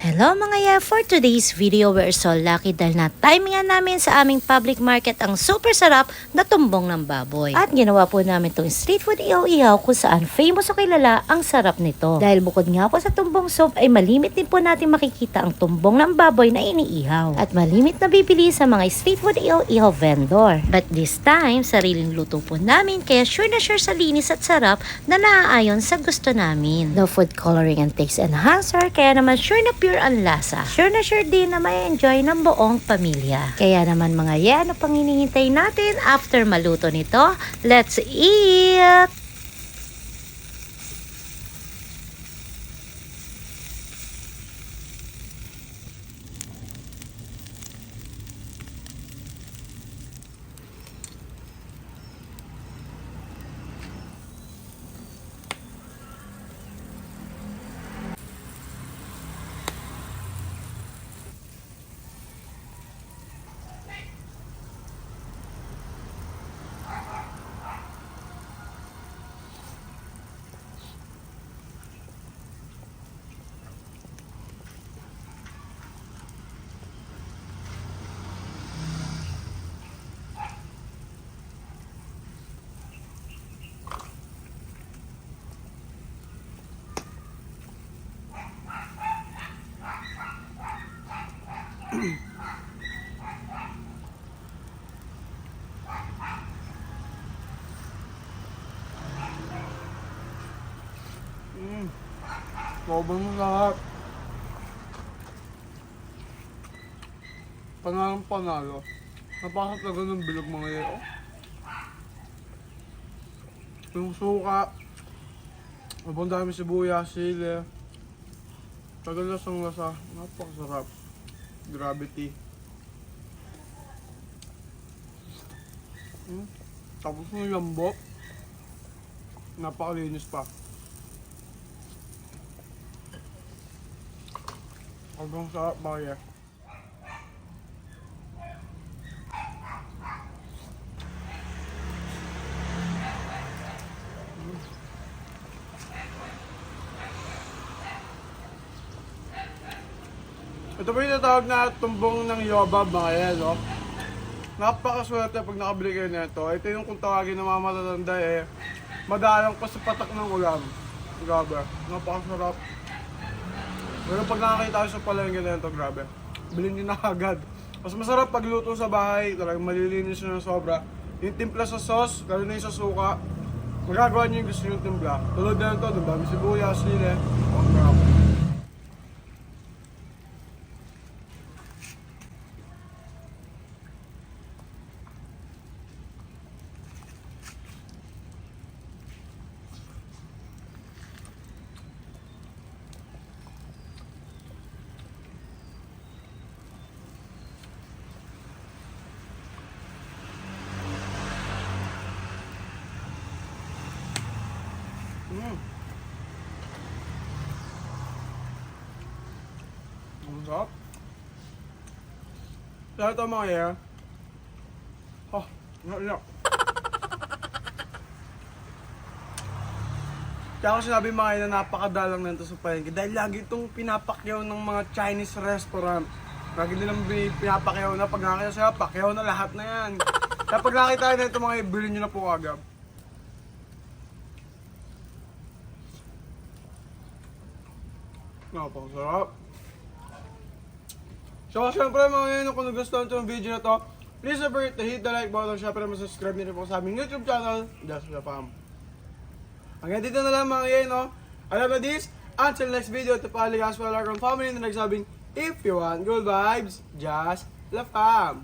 Hello mga ya! For today's video, we're so lucky dahil na-timingan namin sa aming public market ang super sarap na tumbong ng baboy. At ginawa po namin itong street food ihaw-ihaw kung saan famous o kilala ang sarap nito. Dahil bukod nga po sa tumbong soup ay malimit din po natin makikita ang tumbong ng baboy na iniihaw. At malimit na bibili sa mga street food ihaw-ihaw vendor. But this time, sariling luto po namin kaya sure na sure sa linis at sarap na naaayon sa gusto namin. No food coloring and taste enhancer kaya naman sure na pure ang lasa. Sure na sure din na may enjoy ng buong pamilya. Kaya naman mga yan, ano pang hinihintay natin after maluto nito? Let's eat! Sobrang sarap. Panalo. Napakasarap talaga ng bilog mga yero. Yung suka. Mabang dami sibuyas, sili. Tagal lasang lasa. Napakasarap. Gravity. Tapos yung lambot. Napakalinis pa. Sobrang sarap ba yan? Ito po yung natawag na tumbong ng yobab mga yan, no? Napakaswerte pag nakabili kayo nito. Ito yung kung tawagin ng mga matatanda madalang pa sa patak ng ulam. Grabe, napakasarap. Pero pag nakakita kayo sa palengke na ito, grabe. Bilhin nyo na agad. Mas masarap pagluto sa bahay, talagang malilinis nyo ng sobra. Yung timpla sa sauce, lalo na yung sa suka, magagawa nyo yung gusto nyo timpla. Tulad na ito, dami sibuyas, sili. Ang sarap. Ang sarap. Kaya ito mga yan. Iyak. Kaya ako sinabi mga yan na napakadalang nito sa palengke. Dahil lagi itong pinapakyaw ng mga Chinese restaurant. Lagi nilang pinapakyaw na pag nakakita sila, pakyaw na lahat na yan. Kaya pag nakita na ito mga bilhin nyo na po agad. Napakasarap. So, syempre mga ngayon, kung nagustuhan ito ng video na to, please don't forget to hit the like button. Syempre, masubscribe nyo rin po sa aming YouTube channel, Just The Fam. Hanggang dito na lang mga ngayon, no? Alam na this, until next video, ito pa aligas for our family na nagsabing, if you want good vibes, just The Fam.